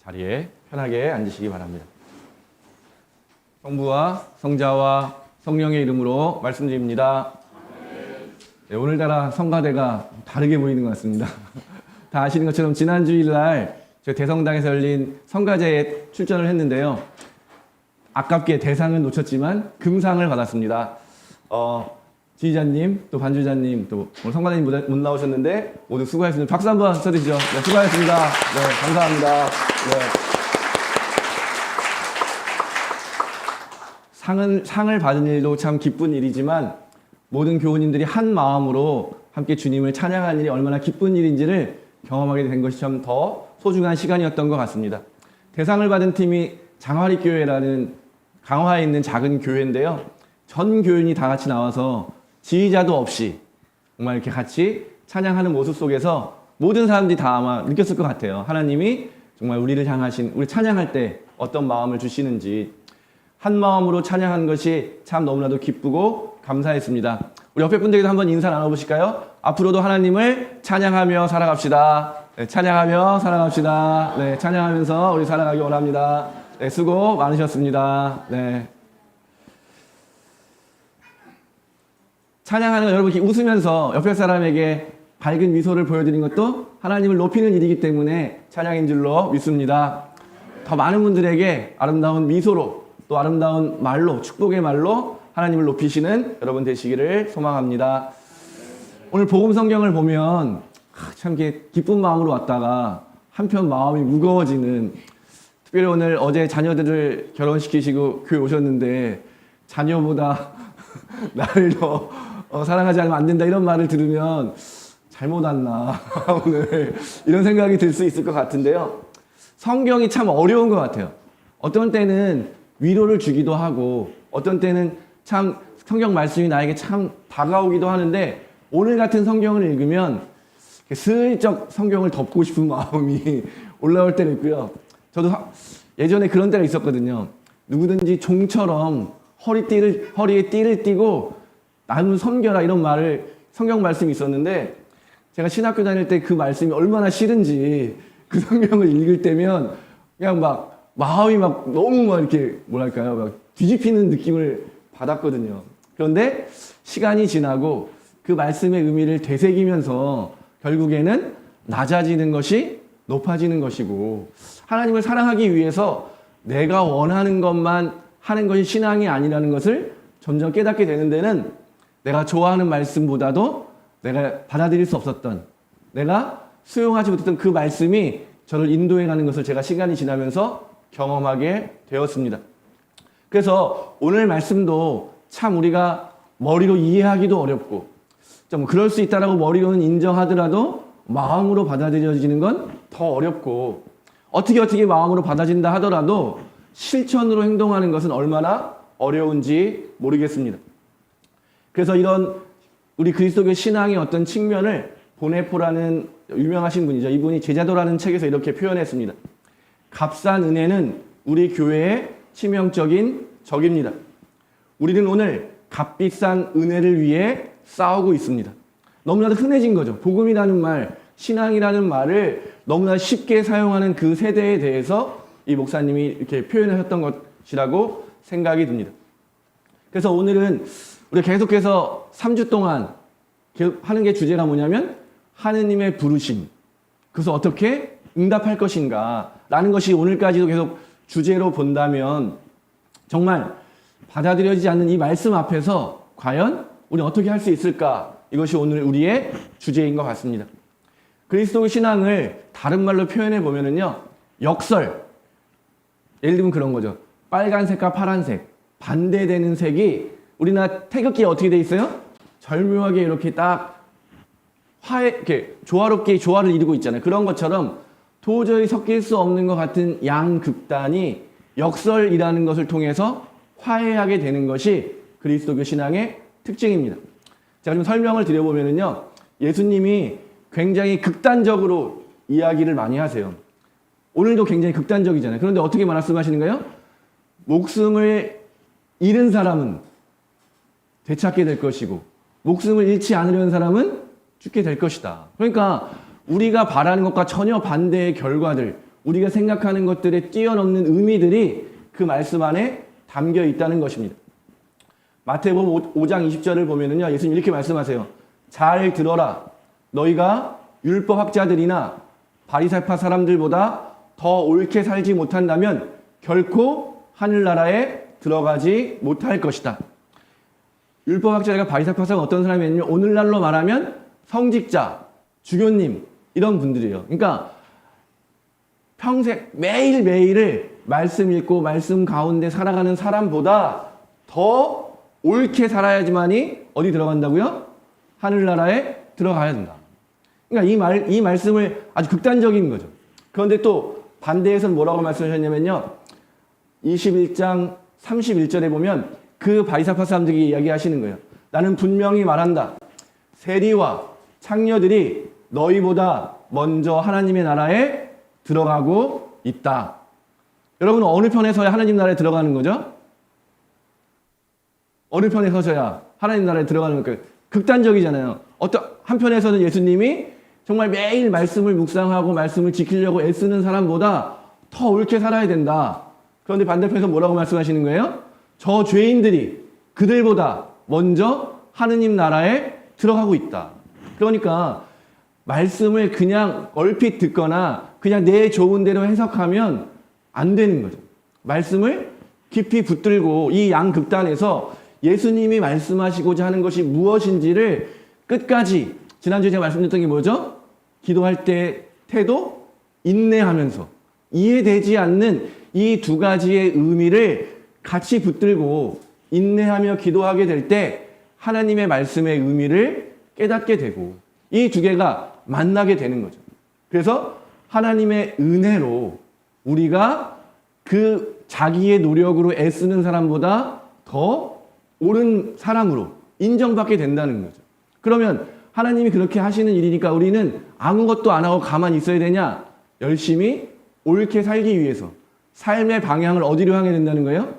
자리에 편하게 앉으시기 바랍니다. 성부와 성자와 성령의 이름으로 말씀드립니다. 네, 오늘따라 성가대가 다르게 보이는 것 같습니다. 다 아시는 것처럼 지난 주일날 저희 대성당에서 열린 성가대에 출전을 했는데요. 아깝게 대상은 놓쳤지만 금상을 받았습니다. 지휘자님, 또 반주자님, 또 오늘 성가대님 못 나오셨는데 모두 수고하셨습니다. 박수 한번 쳐주시죠. 네, 수고하셨습니다. 네, 감사합니다. 네. 상을 받은 일도 참 기쁜 일이지만 모든 교우님들이 한 마음으로 함께 주님을 찬양하는 일이 얼마나 기쁜 일인지를 경험하게 된 것이 참 더 소중한 시간이었던 것 같습니다. 대상을 받은 팀이 장화리교회라는 강화에 있는 작은 교회인데요. 전 교인이 다 같이 나와서 지휘자도 없이 정말 이렇게 같이 찬양하는 모습 속에서 모든 사람들이 다 아마 느꼈을 것 같아요. 하나님이 정말 우리를 향하신, 우리 찬양할 때 어떤 마음을 주시는지 한 마음으로 찬양하는 것이 참 너무나도 기쁘고 감사했습니다. 우리 옆에 분들에게도 한번 인사 나눠보실까요? 앞으로도 하나님을 찬양하며 살아갑시다. 네, 찬양하며 살아갑시다. 네, 찬양하면서 우리 살아가기 원합니다. 네, 수고 많으셨습니다. 네. 찬양하는 거 여러분 이렇게 웃으면서 옆에 사람에게 밝은 미소를 보여드리는 것도 하나님을 높이는 일이기 때문에 찬양인 줄로 믿습니다. 더 많은 분들에게 아름다운 미소로 또 아름다운 말로, 축복의 말로 하나님을 높이시는 여러분 되시기를 소망합니다. 오늘 복음 성경을 보면 참 기쁜 마음으로 왔다가 한편 마음이 무거워지는, 특별히 오늘 어제 자녀들을 결혼시키시고 교회 오셨는데 자녀보다 나를 더 사랑하지 않으면 안 된다 이런 말을 들으면 잘못 왔나 오늘 이런 생각이 들 수 있을 것 같은데요. 성경이 참 어려운 것 같아요. 어떤 때는 위로를 주기도 하고 어떤 때는 참 성경 말씀이 나에게 참 다가오기도 하는데 오늘 같은 성경을 읽으면 슬쩍 성경을 덮고 싶은 마음이 올라올 때도 있고요. 저도 예전에 그런 때가 있었거든요. 누구든지 종처럼 허리에 띠를 띠고 나는 섬겨라 이런 말을 성경 말씀이 있었는데 제가 신학교 다닐 때 그 말씀이 얼마나 싫은지 그 성경을 읽을 때면 그냥 막 마음이 막 너무 막 이렇게 뭐랄까요 막 뒤집히는 느낌을 받았거든요. 그런데 시간이 지나고 그 말씀의 의미를 되새기면서 결국에는 낮아지는 것이 높아지는 것이고 하나님을 사랑하기 위해서 내가 원하는 것만 하는 것이 신앙이 아니라는 것을 점점 깨닫게 되는 데는 내가 좋아하는 말씀보다도 내가 받아들일 수 없었던, 내가 수용하지 못했던 그 말씀이 저를 인도해가는 것을 제가 시간이 지나면서 경험하게 되었습니다. 그래서 오늘 말씀도 참 우리가 머리로 이해하기도 어렵고 좀 그럴 수 있다라고 머리로는 인정하더라도 마음으로 받아들여지는 건 더 어렵고 어떻게 마음으로 받아진다 하더라도 실천으로 행동하는 것은 얼마나 어려운지 모르겠습니다. 그래서 이런 우리 그리스도교 신앙의 어떤 측면을 보네포라는 유명하신 분이죠. 이분이 제자도라는 책에서 이렇게 표현했습니다. 값싼 은혜는 우리 교회의 치명적인 적입니다. 우리는 오늘 값비싼 은혜를 위해 싸우고 있습니다. 너무나도 흔해진 거죠. 복음이라는 말, 신앙이라는 말을 너무나 쉽게 사용하는 그 세대에 대해서 이 목사님이 이렇게 표현하셨던 것이라고 생각이 듭니다. 그래서 오늘은 우리가 계속해서 3주 동안 하는 게 주제가 뭐냐면 하느님의 부르심, 그래서 어떻게 응답할 것인가 라는 것이 오늘까지도 계속 주제로 본다면 정말 받아들여지지 않는 이 말씀 앞에서 과연 우리 어떻게 할 수 있을까? 이것이 오늘 우리의 주제인 것 같습니다. 그리스도의 신앙을 다른 말로 표현해 보면은요, 역설. 예를 들면 그런 거죠. 빨간색과 파란색, 반대되는 색이 우리나라 태극기에 어떻게 돼 있어요? 절묘하게 이렇게 딱 이렇게 조화롭게 조화를 이루고 있잖아요. 그런 것처럼 도저히 섞일 수 없는 것 같은 양극단이 역설이라는 것을 통해서 화해하게 되는 것이 그리스도교 신앙의 특징입니다. 제가 좀 설명을 드려보면요. 예수님이 굉장히 극단적으로 이야기를 많이 하세요. 오늘도 굉장히 극단적이잖아요. 그런데 어떻게 말씀하시는 거예요? 목숨을 잃은 사람은 되찾게 될 것이고 목숨을 잃지 않으려는 사람은 죽게 될 것이다. 그러니까 우리가 바라는 것과 전혀 반대의 결과들, 우리가 생각하는 것들에 뛰어넘는 의미들이 그 말씀 안에 담겨 있다는 것입니다. 마태복음 5장 20절을 보면은요, 예수님 이렇게 말씀하세요. 잘 들어라. 너희가 율법학자들이나 바리새파 사람들보다 더 옳게 살지 못한다면 결코 하늘나라에 들어가지 못할 것이다. 율법학자가 바리새파 사람은 어떤 사람이냐면 오늘날로 말하면 성직자, 주교님 이런 분들이에요. 그러니까 평생 매일매일을 말씀 읽고 말씀 가운데 살아가는 사람보다 더 옳게 살아야지만이 어디 들어간다고요? 하늘나라에 들어가야 된다. 그러니까 이 말씀을 아주 극단적인 거죠. 그런데 또 반대에서는 뭐라고 말씀하셨냐면요. 21장 31절에 보면 그 바리새파 사람들이 이야기하시는 거예요. 나는 분명히 말한다. 세리와 창녀들이 너희보다 먼저 하나님의 나라에 들어가고 있다. 여러분은 어느 편에 서야 하나님 나라에 들어가는 거죠? 어느 편에 서셔야 하나님 나라에 들어가는 거예요? 극단적이잖아요. 한편에서는 예수님이 정말 매일 말씀을 묵상하고 말씀을 지키려고 애쓰는 사람보다 더 옳게 살아야 된다. 그런데 반대편에서 뭐라고 말씀하시는 거예요? 저 죄인들이 그들보다 먼저 하느님 나라에 들어가고 있다. 그러니까 말씀을 그냥 얼핏 듣거나 그냥 내 좋은 대로 해석하면 안 되는 거죠. 말씀을 깊이 붙들고 이 양극단에서 예수님이 말씀하시고자 하는 것이 무엇인지를 끝까지, 지난주에 제가 말씀드렸던 게 뭐죠? 기도할 때 태도, 인내하면서 이해되지 않는 이 두 가지의 의미를 같이 붙들고 인내하며 기도하게 될 때 하나님의 말씀의 의미를 깨닫게 되고 이 두 개가 만나게 되는 거죠. 그래서 하나님의 은혜로 우리가 그 자기의 노력으로 애쓰는 사람보다 더 옳은 사람으로 인정받게 된다는 거죠. 그러면 하나님이 그렇게 하시는 일이니까 우리는 아무것도 안 하고 가만히 있어야 되냐? 열심히 옳게 살기 위해서 삶의 방향을 어디로 향해 된다는 거예요?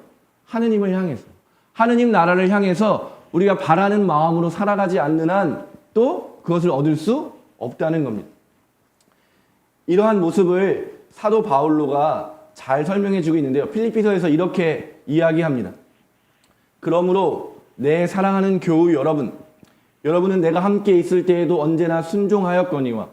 하느님을 향해서. 하느님 나라를 향해서 우리가 바라는 마음으로 살아가지 않는 한 또 그것을 얻을 수 없다는 겁니다. 이러한 모습을 사도 바울로가 잘 설명해 주고 있는데요. 필리피서에서 이렇게 이야기합니다. 그러므로 내 사랑하는 교우 여러분은 내가 함께 있을 때에도 언제나 순종하였거니와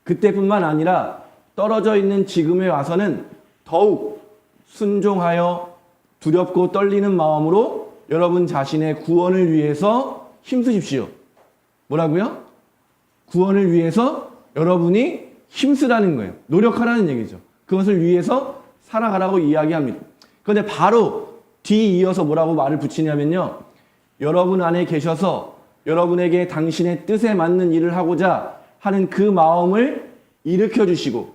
그때뿐만 아니라 떨어져 있는 지금에 와서는 더욱 순종하여 두렵고 떨리는 마음으로 여러분 자신의 구원을 위해서 힘쓰십시오. 뭐라고요? 구원을 위해서 여러분이 힘쓰라는 거예요. 노력하라는 얘기죠. 그것을 위해서 살아가라고 이야기합니다. 그런데 바로 뒤이어서 뭐라고 말을 붙이냐면요. 여러분 안에 계셔서 여러분에게 당신의 뜻에 맞는 일을 하고자 하는 그 마음을 일으켜 주시고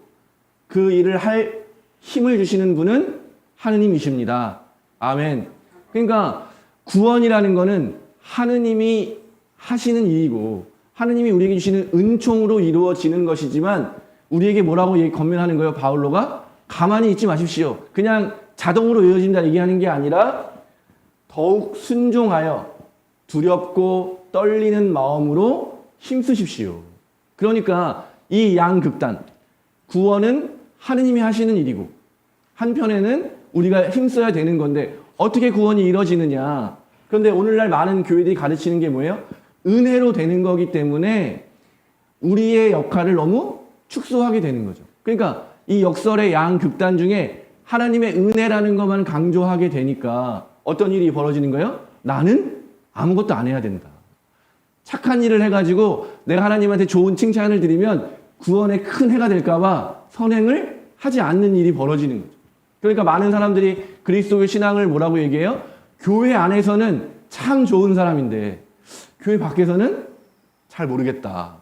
그 일을 할 힘을 주시는 분은 하느님이십니다. 아멘. 그러니까 구원이라는 거는 하느님이 하시는 일이고 하느님이 우리에게 주시는 은총으로 이루어지는 것이지만 우리에게 뭐라고 권면하는 거예요? 바울로가 가만히 있지 마십시오. 그냥 자동으로 이루어진다 얘기하는 게 아니라 더욱 순종하여 두렵고 떨리는 마음으로 힘쓰십시오. 그러니까 이 양극단, 구원은 하느님이 하시는 일이고 한편에는 우리가 힘써야 되는 건데 어떻게 구원이 이루어지느냐. 그런데 오늘날 많은 교회들이 가르치는 게 뭐예요? 은혜로 되는 거기 때문에 우리의 역할을 너무 축소하게 되는 거죠. 그러니까 이 역설의 양극단 중에 하나님의 은혜라는 것만 강조하게 되니까 어떤 일이 벌어지는 거예요? 나는 아무것도 안 해야 된다. 착한 일을 해가지고 내가 하나님한테 좋은 칭찬을 드리면 구원에 큰 해가 될까봐 선행을 하지 않는 일이 벌어지는 거죠. 그러니까 많은 사람들이 그리스도의 신앙을 뭐라고 얘기해요? 교회 안에서는 참 좋은 사람인데 교회 밖에서는 잘 모르겠다.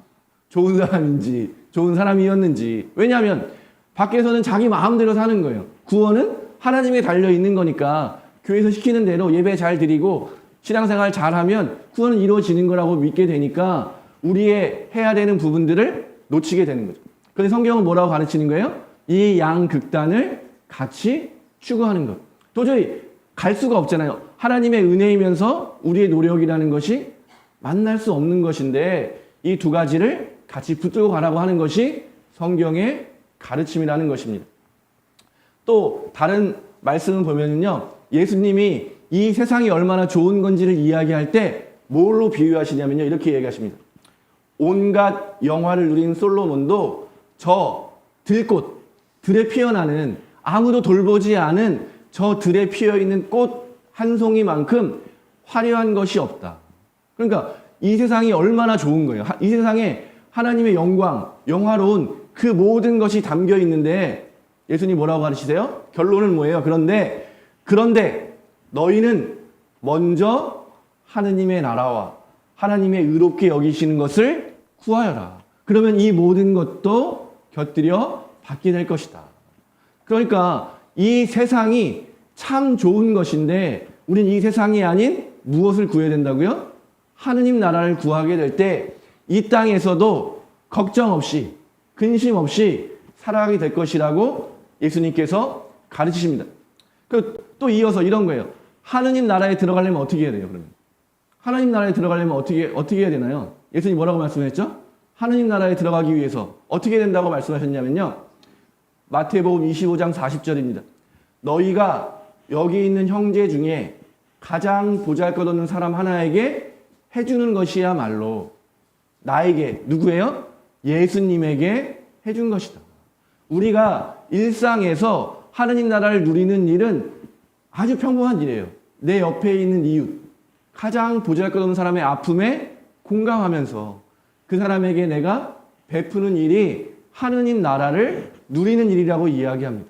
좋은 사람인지 좋은 사람이었는지. 왜냐하면 밖에서는 자기 마음대로 사는 거예요. 구원은 하나님에 달려있는 거니까 교회에서 시키는 대로 예배 잘 드리고 신앙생활 잘하면 구원은 이루어지는 거라고 믿게 되니까 우리의 해야 되는 부분들을 놓치게 되는 거죠. 그런데 성경은 뭐라고 가르치는 거예요? 이 양극단을 같이 추구하는 것. 도저히 갈 수가 없잖아요. 하나님의 은혜이면서 우리의 노력이라는 것이 만날 수 없는 것인데 이 두 가지를 같이 붙들고 가라고 하는 것이 성경의 가르침이라는 것입니다. 또 다른 말씀을 보면요, 예수님이 이 세상이 얼마나 좋은 건지를 이야기할 때 뭘로 비유하시냐면요, 이렇게 얘기하십니다. 온갖 영화를 누린 솔로몬도 저 들꽃, 들에 피어나는, 아무도 돌보지 않은 저 들에 피어있는 꽃 한 송이만큼 화려한 것이 없다. 그러니까 이 세상이 얼마나 좋은 거예요. 이 세상에 하나님의 영광, 영화로운 그 모든 것이 담겨 있는데 예수님 뭐라고 가르치세요? 결론은 뭐예요? 그런데 너희는 먼저 하느님의 나라와 하나님의 의롭게 여기시는 것을 구하여라. 그러면 이 모든 것도 곁들여 받게 될 것이다. 그러니까 이 세상이 참 좋은 것인데 우리는 이 세상이 아닌 무엇을 구해야 된다고요? 하느님 나라를 구하게 될 때 이 땅에서도 걱정 없이 근심 없이 살아가게 될 것이라고 예수님께서 가르치십니다. 또 이어서 이런 거예요. 하느님 나라에 들어가려면 어떻게 해야 돼요? 그러면 하느님 나라에 들어가려면 어떻게 해야 되나요? 예수님 뭐라고 말씀하셨죠? 하느님 나라에 들어가기 위해서 어떻게 된다고 말씀하셨냐면요, 마태복음 25장 40절입니다. 너희가 여기 있는 형제 중에 가장 보잘것없는 사람 하나에게 해주는 것이야말로 나에게, 누구예요? 예수님에게 해준 것이다. 우리가 일상에서 하느님 나라를 누리는 일은 아주 평범한 일이에요. 내 옆에 있는 이웃, 가장 보잘것없는 사람의 아픔에 공감하면서 그 사람에게 내가 베푸는 일이 하느님 나라를 누리는 일이라고 이야기합니다.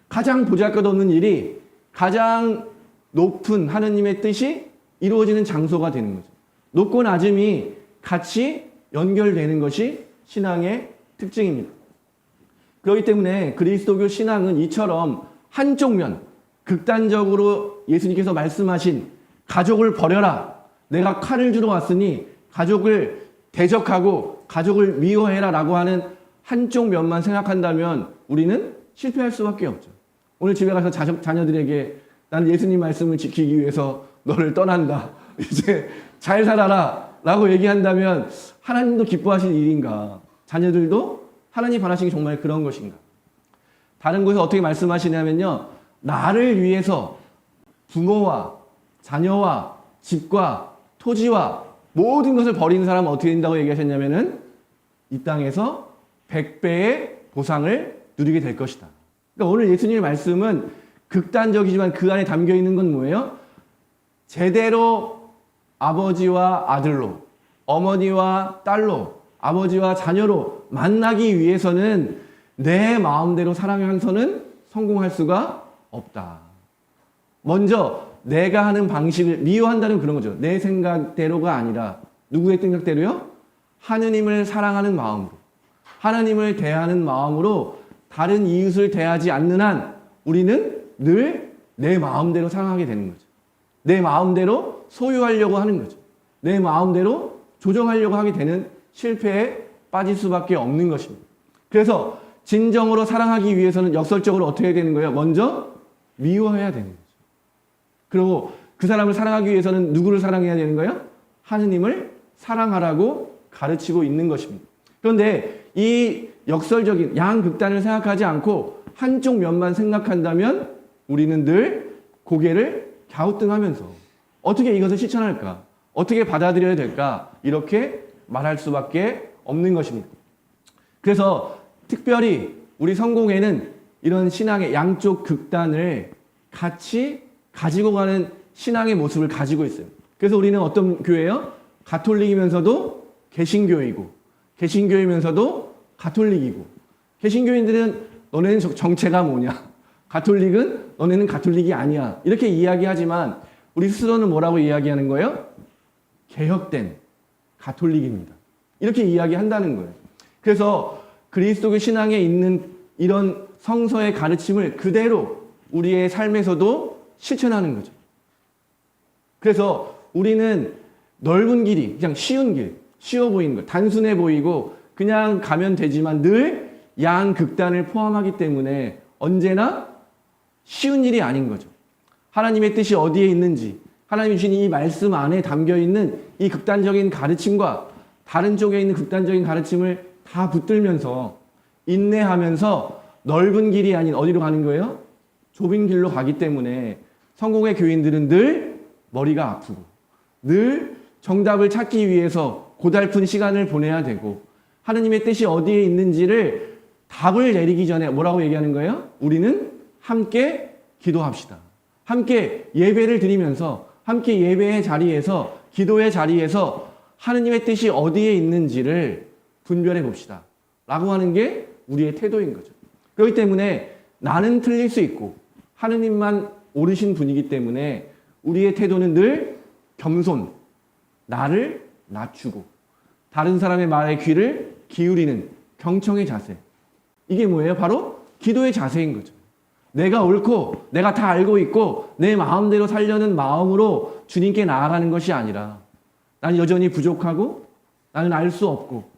가장 보잘것없는 일이 가장 높은 하느님의 뜻이 이루어지는 장소가 되는 거죠. 높고 낮음이 같이 연결되는 것이 신앙의 특징입니다. 그렇기 때문에 그리스도교 신앙은 이처럼 한쪽 면, 극단적으로 예수님께서 말씀하신 가족을 버려라, 내가 칼을 주러 왔으니 가족을 대적하고 가족을 미워해라 라고 하는 한쪽 면만 생각한다면 우리는 실패할 수밖에 없죠. 오늘 집에 가서 자녀들에게 난 예수님 말씀을 지키기 위해서 너를 떠난다, 이제 잘 살아라 라고 얘기한다면 하나님도 기뻐하실 일인가? 자녀들도 하나님 바라시는 게 정말 그런 것인가? 다른 곳에서 어떻게 말씀하시냐면요, 나를 위해서 부모와 자녀와 집과 토지와 모든 것을 버리는 사람은 어떻게 된다고 얘기하셨냐면은 이 땅에서 100배의 보상을 누리게 될 것이다. 그러니까 오늘 예수님의 말씀은 극단적이지만 그 안에 담겨 있는 건 뭐예요? 제대로 아버지와 아들로, 어머니와 딸로, 아버지와 자녀로 만나기 위해서는 내 마음대로 사랑해서는 성공할 수가 없다. 먼저 내가 하는 방식을 미워한다는 그런 거죠. 내 생각대로가 아니라 누구의 생각대로요? 하느님을 사랑하는 마음으로, 하나님을 대하는 마음으로 다른 이웃을 대하지 않는 한 우리는 늘 내 마음대로 사랑하게 되는 거죠. 내 마음대로 소유하려고 하는 거죠. 내 마음대로 조정하려고 하게 되는 실패에 빠질 수밖에 없는 것입니다. 그래서 진정으로 사랑하기 위해서는 역설적으로 어떻게 해야 되는 거예요? 먼저 미워해야 되는 거죠. 그리고 그 사람을 사랑하기 위해서는 누구를 사랑해야 되는 거예요? 하느님을 사랑하라고 가르치고 있는 것입니다. 그런데 이 역설적인 양극단을 생각하지 않고 한쪽 면만 생각한다면 우리는 늘 고개를 갸우뚱하면서 어떻게 이것을 실천할까? 어떻게 받아들여야 될까? 이렇게 말할 수밖에 없는 것입니다. 그래서 특별히 우리 성공회는 이런 신앙의 양쪽 극단을 같이 가지고 가는 신앙의 모습을 가지고 있어요. 그래서 우리는 어떤 교회예요? 가톨릭이면서도 개신교이고, 개신교이면서도 가톨릭이고, 개신교인들은 너네는 정체가 뭐냐? 가톨릭은 너네는 가톨릭이 아니야. 이렇게 이야기하지만 우리 스스로는 뭐라고 이야기하는 거예요? 개혁된 가톨릭입니다. 이렇게 이야기한다는 거예요. 그래서 그리스도교 신앙에 있는 이런 성서의 가르침을 그대로 우리의 삶에서도 실천하는 거죠. 그래서 우리는 넓은 길이 그냥 쉬운 길, 쉬워 보이는 것, 단순해 보이고 그냥 가면 되지만 늘 양극단을 포함하기 때문에 언제나 쉬운 일이 아닌 거죠. 하나님의 뜻이 어디에 있는지, 하나님이 주신 이 말씀 안에 담겨 있는 이 극단적인 가르침과 다른 쪽에 있는 극단적인 가르침을 다 붙들면서 인내하면서 넓은 길이 아닌 어디로 가는 거예요? 좁은 길로 가기 때문에 성공의 교인들은 늘 머리가 아프고 늘 정답을 찾기 위해서 고달픈 시간을 보내야 되고 하느님의 뜻이 어디에 있는지를 답을 내리기 전에 뭐라고 얘기하는 거예요? 우리는 함께 기도합시다. 함께 예배를 드리면서 함께 예배의 자리에서 기도의 자리에서 하느님의 뜻이 어디에 있는지를 분별해 봅시다. 라고 하는 게 우리의 태도인 거죠. 그렇기 때문에 나는 틀릴 수 있고 하느님만 옳으신 분이기 때문에 우리의 태도는 늘 겸손, 나를 낮추고 다른 사람의 말에 귀를 기울이는 경청의 자세. 이게 뭐예요? 바로 기도의 자세인 거죠. 내가 옳고 내가 다 알고 있고 내 마음대로 살려는 마음으로 주님께 나아가는 것이 아니라 나는 여전히 부족하고 나는 알 수 없고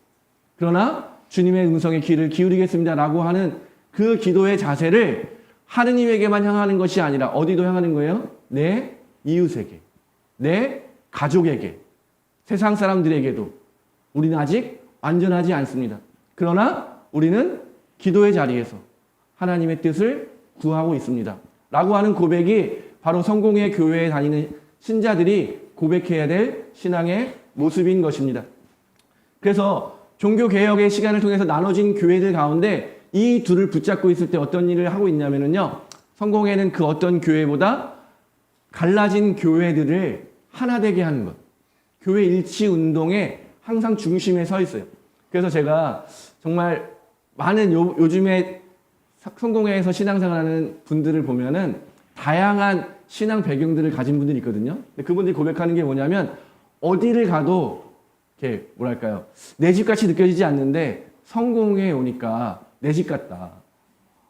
그러나 주님의 음성에 귀를 기울이겠습니다 라고 하는 그 기도의 자세를 하느님에게만 향하는 것이 아니라 어디도 향하는 거예요? 내 이웃에게, 내 가족에게, 세상 사람들에게도 우리는 아직 완전하지 않습니다. 그러나 우리는 기도의 자리에서 하나님의 뜻을 구하고 있습니다. 라고 하는 고백이 바로 성공의 교회에 다니는 신자들이 고백해야 될 신앙의 모습인 것입니다. 그래서 종교개혁의 시간을 통해서 나눠진 교회들 가운데 이 둘을 붙잡고 있을 때 어떤 일을 하고 있냐면요. 성공회는 그 어떤 교회보다 갈라진 교회들을 하나 되게 하는 것. 교회 일치 운동의 항상 중심에 서 있어요. 그래서 제가 정말 많은 요즘에 성공회에서 신앙생활하는 분들을 보면은 다양한 신앙 배경들을 가진 분들이 있거든요. 근데 그분들이 고백하는 게 뭐냐면 어디를 가도 이렇게 뭐랄까요? 내 집 같이 느껴지지 않는데 성공회에 오니까 내 집 같다.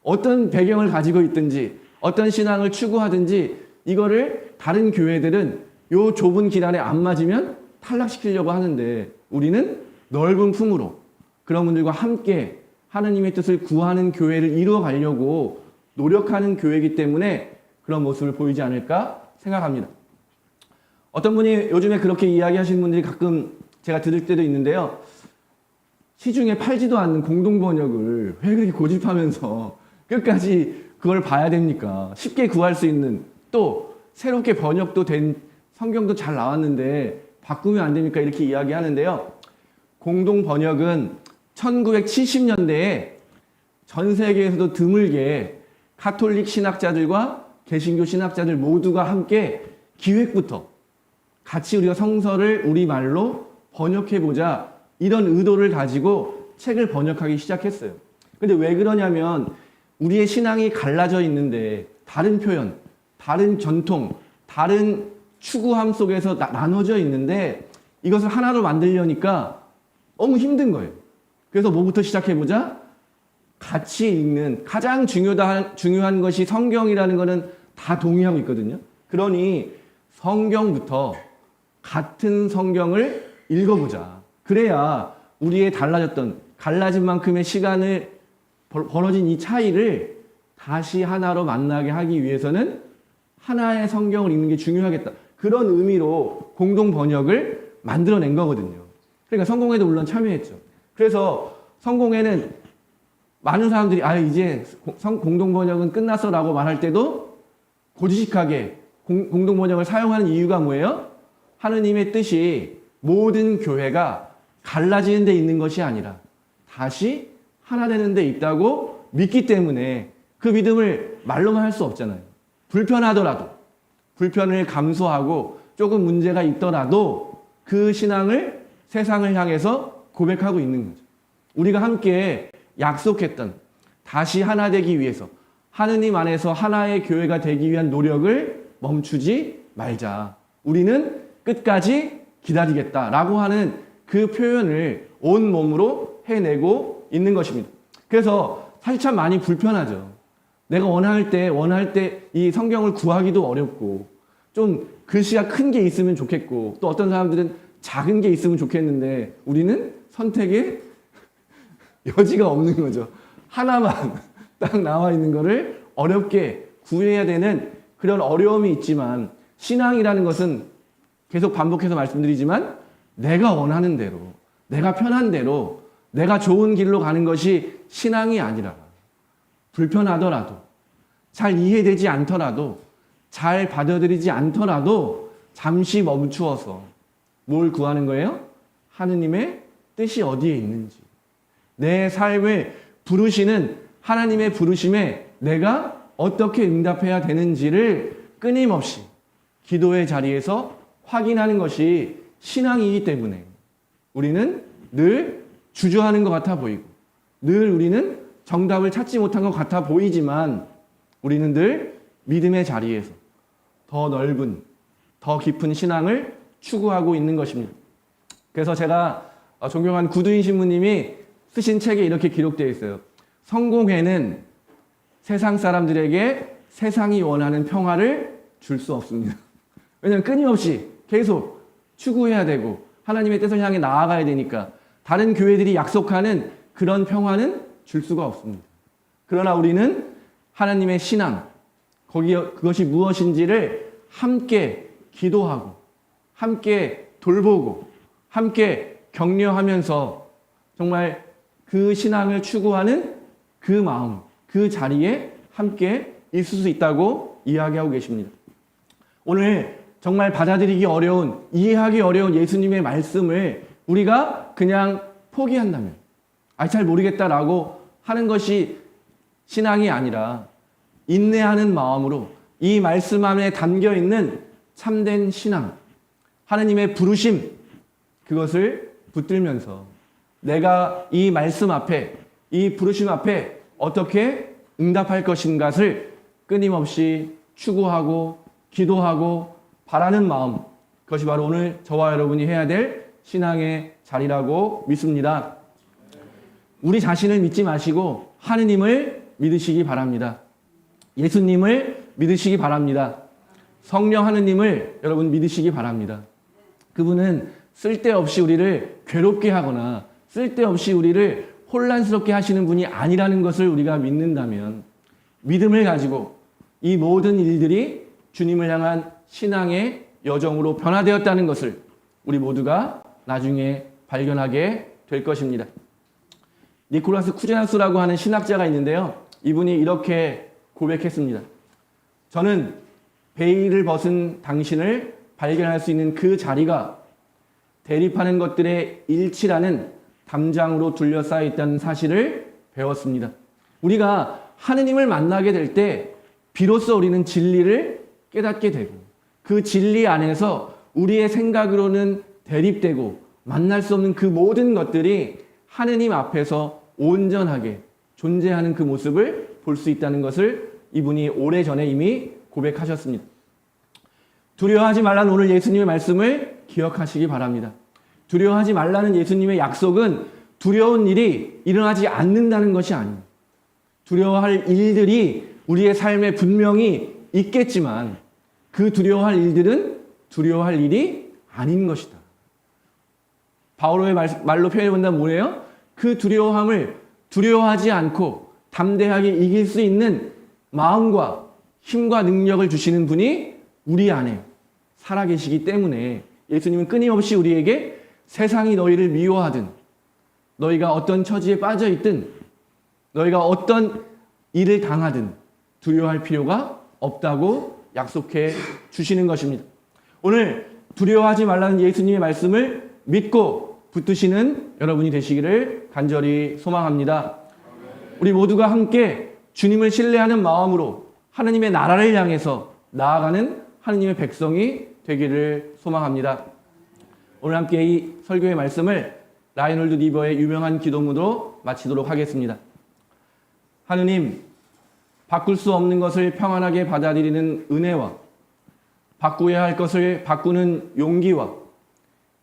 어떤 배경을 가지고 있든지 어떤 신앙을 추구하든지 이거를 다른 교회들은 요 좁은 길 안에 안 맞으면 탈락시키려고 하는데 우리는 넓은 품으로 그런 분들과 함께 하나님의 뜻을 구하는 교회를 이루어 가려고 노력하는 교회이기 때문에 그런 모습을 보이지 않을까 생각합니다. 어떤 분이 요즘에 그렇게 이야기하시는 분들이 가끔 제가 들을 때도 있는데요. 시중에 팔지도 않는 공동번역을 왜 그렇게 고집하면서 끝까지 그걸 봐야 됩니까? 쉽게 구할 수 있는 또 새롭게 번역도 된 성경도 잘 나왔는데 바꾸면 안 됩니까? 이렇게 이야기하는데요. 공동번역은 1970년대에 전 세계에서도 드물게 가톨릭 신학자들과 개신교 신학자들 모두가 함께 기획부터 같이 우리가 성서를 우리말로 번역해보자 이런 의도를 가지고 책을 번역하기 시작했어요. 근데 왜 그러냐면 우리의 신앙이 갈라져 있는데 다른 표현, 다른 전통, 다른 추구함 속에서 나눠져 있는데 이것을 하나로 만들려니까 너무 힘든 거예요. 그래서 뭐부터 시작해보자? 같이 읽는 가장 중요한 것이 성경이라는 것은 다 동의하고 있거든요. 그러니 성경부터 같은 성경을 읽어보자. 그래야 우리의 달라졌던 갈라진 만큼의 시간을 벌어진 이 차이를 다시 하나로 만나게 하기 위해서는 하나의 성경을 읽는 게 중요하겠다. 그런 의미로 공동 번역을 만들어낸 거거든요. 그러니까 성공회도 물론 참여했죠. 그래서 성공회는 많은 사람들이 이제 공동 번역은 끝났어라고 말할 때도 고지식하게 공동 번역을 사용하는 이유가 뭐예요? 하느님의 뜻이 모든 교회가 갈라지는 데 있는 것이 아니라 다시 하나 되는 데 있다고 믿기 때문에 그 믿음을 말로만 할 수 없잖아요. 불편하더라도 불편을 감수하고 조금 문제가 있더라도 그 신앙을 세상을 향해서 고백하고 있는 거죠. 우리가 함께 약속했던 다시 하나 되기 위해서 하느님 안에서 하나의 교회가 되기 위한 노력을 멈추지 말자. 우리는 끝까지 기다리겠다라고 하는 그 표현을 온 몸으로 해내고 있는 것입니다. 그래서 사실 참 많이 불편하죠. 내가 원할 때 이 성경을 구하기도 어렵고 좀 글씨가 큰 게 있으면 좋겠고 또 어떤 사람들은 작은 게 있으면 좋겠는데 우리는 선택의 여지가 없는 거죠. 하나만 딱 나와 있는 거를 어렵게 구해야 되는 그런 어려움이 있지만 신앙이라는 것은 계속 반복해서 말씀드리지만 내가 원하는 대로 내가 편한 대로 내가 좋은 길로 가는 것이 신앙이 아니라 불편하더라도 잘 이해되지 않더라도, 잘 받아들이지 않더라도 잠시 멈추어서 뭘 구하는 거예요? 하느님의 뜻이 어디에 있는지, 내 삶을 부르시는 하나님의 부르심에 내가 어떻게 응답해야 되는지를 끊임없이 기도의 자리에서 확인하는 것이 신앙이기 때문에 우리는 늘 주저하는 것 같아 보이고, 늘 우리는 정답을 찾지 못한 것 같아 보이지만, 우리는 늘 믿음의 자리에서 더 넓은, 더 깊은 신앙을 추구하고 있는 것입니다. 그래서 제가 존경한 구두인 신부님이 쓰신 책에 이렇게 기록되어 있어요. 성공회는 세상 사람들에게 세상이 원하는 평화를 줄 수 없습니다. 왜냐하면 끊임없이 계속 추구해야 되고 하나님의 뜻을 향해 나아가야 되니까 다른 교회들이 약속하는 그런 평화는 줄 수가 없습니다. 그러나 우리는 하나님의 신앙, 그것이 무엇인지를 함께 기도하고 함께 돌보고 함께 격려하면서 정말 그 신앙을 추구하는 그 마음, 그 자리에 함께 있을 수 있다고 이야기하고 계십니다. 오늘 정말 받아들이기 어려운, 이해하기 어려운 예수님의 말씀을 우리가 그냥 포기한다면, 잘 모르겠다라고 하는 것이 신앙이 아니라 인내하는 마음으로 이 말씀 안에 담겨 있는 참된 신앙, 하나님의 부르심, 그것을 붙들면서 내가 이 말씀 앞에, 이 부르심 앞에 어떻게 응답할 것인가를 끊임없이 추구하고 기도하고 바라는 마음, 그것이 바로 오늘 저와 여러분이 해야 될 신앙의 자리라고 믿습니다. 우리 자신을 믿지 마시고 하느님을 믿으시기 바랍니다. 예수님을 믿으시기 바랍니다. 성령 하느님을 여러분 믿으시기 바랍니다. 그분은 쓸데없이 우리를 괴롭게 하거나 쓸데없이 우리를 혼란스럽게 하시는 분이 아니라는 것을 우리가 믿는다면, 믿음을 가지고 이 모든 일들이 주님을 향한 신앙의 여정으로 변화되었다는 것을 우리 모두가 나중에 발견하게 될 것입니다. 니콜라스 쿠제나스라고 하는 신학자가 있는데요. 이분이 이렇게 고백했습니다. 저는 베일을 벗은 당신을 발견할 수 있는 그 자리가 대립하는 것들의 일치라는 담장으로 둘러싸여 있다는 사실을 배웠습니다. 우리가 하느님을 만나게 될 때 비로소 우리는 진리를 깨닫게 되고, 그 진리 안에서 우리의 생각으로는 대립되고 만날 수 없는 그 모든 것들이 하느님 앞에서 온전하게 존재하는 그 모습을 볼 수 있다는 것을 이분이 오래전에 이미 고백하셨습니다. 두려워하지 말라는 오늘 예수님의 말씀을 기억하시기 바랍니다. 두려워하지 말라는 예수님의 약속은 두려운 일이 일어나지 않는다는 것이 아닙니다. 두려워할 일들이 우리의 삶에 분명히 있겠지만 그 두려워할 일들은 두려워할 일이 아닌 것이다. 바오로의 말로 표현해본다면 뭐예요? 그 두려워함을 두려워하지 않고 담대하게 이길 수 있는 마음과 힘과 능력을 주시는 분이 우리 안에 살아계시기 때문에 예수님은 끊임없이 우리에게 세상이 너희를 미워하든, 너희가 어떤 처지에 빠져있든, 너희가 어떤 일을 당하든 두려워할 필요가 없다고 약속해 주시는 것입니다. 오늘 두려워하지 말라는 예수님의 말씀을 믿고 붙드시는 여러분이 되시기를 간절히 소망합니다. 우리 모두가 함께 주님을 신뢰하는 마음으로 하나님의 나라를 향해서 나아가는 하나님의 백성이 되기를 소망합니다. 오늘 함께 이 설교의 말씀을 라이놀드 리버의 유명한 기도문으로 마치도록 하겠습니다. 하느님, 바꿀 수 없는 것을 평안하게 받아들이는 은혜와 바꾸어야 할 것을 바꾸는 용기와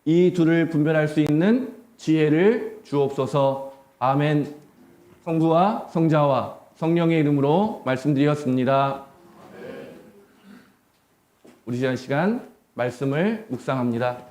이 둘을 분별할 수 있는 지혜를 주옵소서. 아멘. 성부와 성자와 성령의 이름으로 말씀드렸습니다. 우리 지난 시간 말씀을 묵상합니다.